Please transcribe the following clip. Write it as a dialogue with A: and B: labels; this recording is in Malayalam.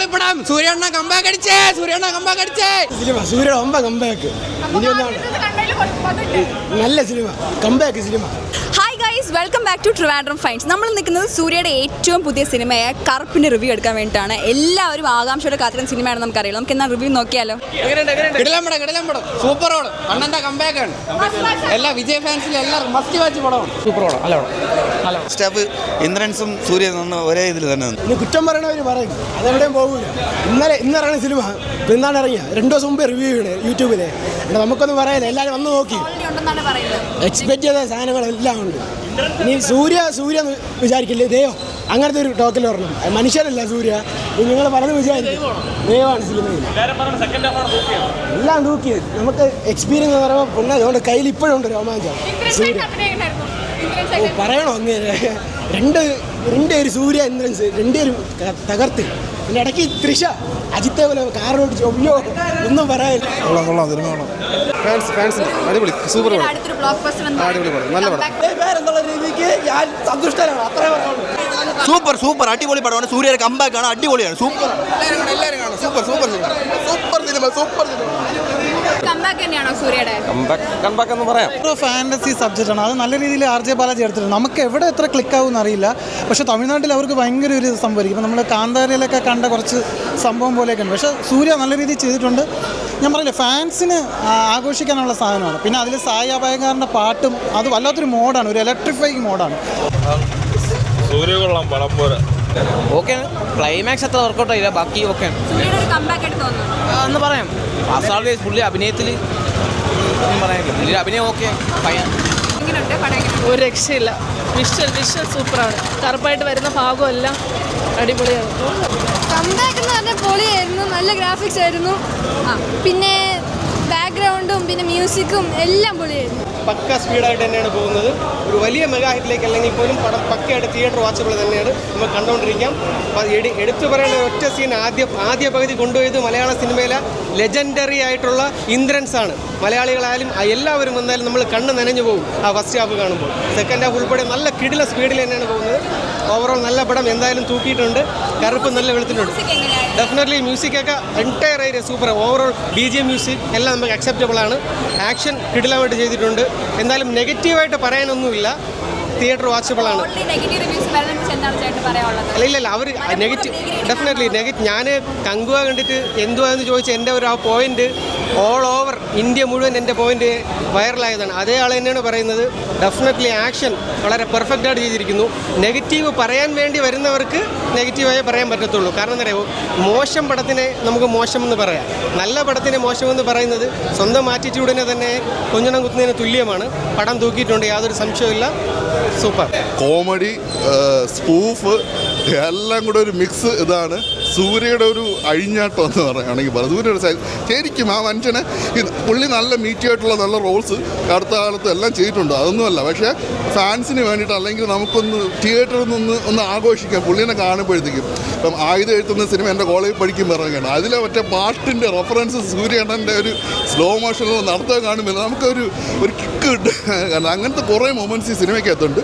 A: അടിപൊളി പടം. സൂര്യണ്ണ കമ്പാക്ക് അടിച്ചേ.
B: സിനിമ സൂര്യ കമ്പാക്ക് നല്ല cinema comeback cinema.
C: Hi guys, welcome back to Trivandrum finds. നമ്മൾ നിൽക്കുന്നത് സൂര്യയുടെ ഏറ്റവും പുതിയ സിനിമയായ കറുപ്പിൻ്റെ റിവ്യൂ എടുക്കാൻ വേണ്ടിയിട്ടാണ്. എല്ലാവരും ആകാംക്ഷയോടെ കാത്തിരുന്ന സിനിമയാണ് നമുക്കറിയാം. നമുക്ക് എന്നാൽ റിവ്യൂ നോക്കിയാലോ?
A: കിടിലം പടം. സൂപ്പർ പടം. അണ്ണന്റെ കമ്പാക്ക് ആണ്. എല്ലാ വിജയ് ഫാൻസിലും എല്ലാവർക്കും മസ്റ്റ് വാച്ച് പടമാണ്.
D: സൂപ്പർ പടം. നല്ല സ്റ്റാഫ് ഇന്ദ്രൻസും സൂര്യ ഒരേ ഇതിൽ തന്നെ
B: ഇനി കുറ്റം പറയണവർ പറയും, അതെവിടെയും പോകില്ല. ഇന്ന് ഇറങ്ങിയ സിനിമ ഇന്നാണ് ഇറങ്ങിയ 2 ദിവസം മുമ്പേ റിവ്യൂ ചെയ്യണേ യൂട്യൂബിൽ. നമുക്കൊന്നും പറയാനില്ല, എല്ലാവരും വന്ന് നോക്കി എക്സ്പെക്ട് ചെയ്ത സാധനങ്ങളെല്ലാം ഉണ്ട്. ഇനി സൂര്യ എന്ന് വിചാരിക്കില്ലേ, ദൈവം അങ്ങനത്തെ ഒരു ടോക്കിൽ വരണം. മനുഷ്യരല്ല സൂര്യ, നിങ്ങൾ പലതും വിചാരിക്കും. ദൈവമാണ് സിനിമയിൽ എല്ലാം തൂക്കിയത്. നമുക്ക് എക്സ്പീരിയൻസ് എന്ന് പറയുമ്പോൾ പിന്നെ അതുകൊണ്ട് കയ്യിൽ ഇപ്പോഴും ഉണ്ട് രോമാഞ്ചം. സൂര്യ പറയണോ അങ്ങനെ രണ്ടുപേര് സൂര്യ ഇന്ദ്രൻസ് രണ്ടുപേരും തകർത്ത്. പിന്നെ ഇടയ്ക്ക് തൃഷ അജിത്തെ പോലെ കാറിനോട്ട് ചൊവ്യോ ഒന്നും പറയാനില്ല.
D: കൊള്ളാം സിനിമ കൊള്ളാം. ഫാൻസ് അടിപൊളി സൂപ്പർ പടം. അടിപൊളി പടം, നല്ല പടം.
B: എന്നുള്ള രീതിക്ക് ഞാൻ സന്തുഷ്ടനാണ്, അത്രേ പറയാനുള്ളൂ.
D: സൂപ്പർ അടിപൊളി പടമാണ്. സൂര്യയുടെ കമ്പാക്ക് ആണ്, അടിപൊളിയാണ്. സൂപ്പർ
C: കമ്പാക്ക്
D: എന്ന് പറയാം.
E: ഒരു ഫാൻറ്റസി സബ്ജക്റ്റ് ആണ്. അത് നല്ല രീതിയിൽ RJ ബാലാജി എടുത്തിട്ടുണ്ട്. നമുക്ക് എവിടെ എത്ര ക്ലിക്കാവും അറിയില്ല, പക്ഷേ തമിഴ്നാട്ടിൽ അവർക്ക് ഭയങ്കര ഒരു സംഭവിക്കും. ഇപ്പം നമ്മൾ കാന്താരയിലൊക്കെ കണ്ട കുറച്ച് സംഭവം പോലെയൊക്കെ ഉണ്ട്. പക്ഷേ സൂര്യ നല്ല രീതിയിൽ ചെയ്തിട്ടുണ്ട്. ഞാൻ പറയില്ല, ഫാൻസിന് ആഘോഷിക്കാനുള്ള സാധനമാണ്. പിന്നെ അതിൽ സായി അഭയകാരൻ്റെ പാട്ടും അത് വല്ലാത്തൊരു മോഡാണ്, ഒരു ഇലക്ട്രിഫൈങ് മോഡാണ്.
F: സൂര്യ കൊള്ളാം, പടം പോലെ
G: ഓക്കെ. ക്ലൈമാക്സ് അത്ര വർക്കൗട്ട് ആയില്ല, ബാക്കി ഓക്കെ എന്ന് പറയാം. അസാൾവേസ് പുള്ളി അഭിനയത്തിൽ പറയാനില്ല, പുള്ളിയുടെ അഭിനയം ഓക്കെ.
H: ഒരു രക്ഷയില്ല. വിഷ്വൽ സൂപ്പറാണ്. കറുപ്പായിട്ട് വരുന്ന ഭാഗമെല്ലാം അടിപൊളിയാണ്.
I: കംബാക്ക് എന്ന് പറഞ്ഞാൽ പൊളിയായിരുന്നു, നല്ല ഗ്രാഫിക്സ് ആയിരുന്നു. പിന്നെ ബാക്ക്ഗ്രൗണ്ടും പിന്നെ മ്യൂസിക്കും എല്ലാം പൊളിയായിരുന്നു.
J: പക്ക സ്പീഡായിട്ട് തന്നെയാണ് പോകുന്നത്. ഒരു വലിയ മെഗാ ഹിറ്റിലേക്ക് അല്ലെങ്കിൽ പോലും പടം പക്കയായിട്ട് തിയേറ്റർ വാച്ചബിൾ തന്നെയാണ് നമ്മൾ കണ്ടുകൊണ്ടിരിക്കാം. എടുത്തു പറയേണ്ട ഒറ്റ സീൻ ആദ്യ പകുതി കൊണ്ടുപോയത് മലയാള സിനിമയിലെ ലെജൻഡറി ആയിട്ടുള്ള ഇന്ദ്രൻസ് ആണ്. മലയാളികളായാലും എല്ലാവരും വന്നാലും നമ്മൾ കണ്ണ് നനഞ്ഞു പോകും ആ ഫസ്റ്റ് ഹാഫ് കാണുമ്പോൾ. സെക്കൻഡ് ഹാഫ് ഉൾപ്പെടെ നല്ല കിടില സ്പീഡിൽ തന്നെയാണ് പോകുന്നത്. ഓവറോൾ നല്ല പടം എന്തായാലും തൂക്കിയിട്ടുണ്ട്. കറുപ്പ് നല്ല വെളുത്തിട്ടുണ്ട്. ഡെഫിനറ്റ്ലി മ്യൂസിക്കൊക്കെ entire area super. Overall BGM music എല്ലാം നമുക്ക് അക്സെപ്റ്റബിൾ ആണ്. ആക്ഷൻ കിടിലമായിട്ട് ചെയ്തിട്ടുണ്ട്. എന്തായാലും നെഗറ്റീവായിട്ട് പറയാനൊന്നുമില്ല, തിയേറ്റർ വാച്ചബിൾ ആണ്. ഇല്ല അവർ ഡെഫിനറ്റ്ലി ഞാൻ കങ്കുവ കണ്ടിട്ട് എന്തുവാന്ന് ചോദിച്ച എൻ്റെ ഒരു ആ പോയിന്റ് ഓൾ ഓവർ ഇന്ത്യ മുഴുവൻ എൻ്റെ പോയിന്റ് വൈറലായതാണ്. അതേ ആൾ തന്നെയാണ് പറയുന്നത്. ഡെഫിനറ്റ്ലി ആക്ഷൻ വളരെ പെർഫെക്റ്റായിട്ട് ചെയ്തിരിക്കുന്നു. നെഗറ്റീവ് പറയാൻ വേണ്ടി വരുന്നവർക്ക് നെഗറ്റീവായി പറയാൻ പറ്റത്തുള്ളൂ. കാരണം എന്താ പറയുക, മോശം പടത്തിനെ നമുക്ക് മോശമെന്ന് പറയാം, നല്ല പടത്തിനെ മോശമെന്ന് പറയുന്നത് സ്വന്തം ആറ്റിറ്റ്യൂഡിനെ തന്നെ കൊഞ്ഞണം കുത്തുന്നതിന് തുല്യമാണ്. പടം തൂക്കിയിട്ടുണ്ട്, യാതൊരു സംശയമില്ല. സൂപ്പർ
K: കോമഡി, സ്പൂഫ് എല്ലാം കൂടെ ഒരു മിക്സ്. ഇതാണ് സൂര്യയുടെ ഒരു അഴിഞ്ഞാട്ടം എന്ന് പറയുകയാണെങ്കിൽ പറയാം. സൂര്യയുടെ ശരിക്കും ആ മനുഷ്യനെ പുള്ളി നല്ല മീറ്റിയായിട്ടുള്ള നല്ല റോൾസ് അടുത്ത കാലത്ത് എല്ലാം ചെയ്തിട്ടുണ്ട്, അതൊന്നുമല്ല. പക്ഷേ ഫാൻസിന് വേണ്ടിയിട്ട് അല്ലെങ്കിൽ നമുക്കൊന്ന് തിയേറ്ററിൽ ഒന്ന് ആഘോഷിക്കാം പുള്ളിനെ കാണുമ്പോഴത്തേക്കും. ഇപ്പം ആയുധം എഴുത്തുന്ന സിനിമ എൻ്റെ കോളേജിൽ പഠിക്കുമ്പോൾ ഇറങ്ങുകയാണ്. അതിലെ മറ്റേ പാട്ടിൻ്റെ റെഫറൻസ് സൂര്യണ്ണൻ്റെ ഒരു സ്ലോ മോഷനിൽ നടത്താൻ കാണുമ്പോൾ നമുക്കൊരു കിക്ക് കിട്ടും. കാരണം അങ്ങനത്തെ കുറേ മൊമെൻറ്റ്സ് ഈ സിനിമയ്ക്കകത്തുണ്ട്.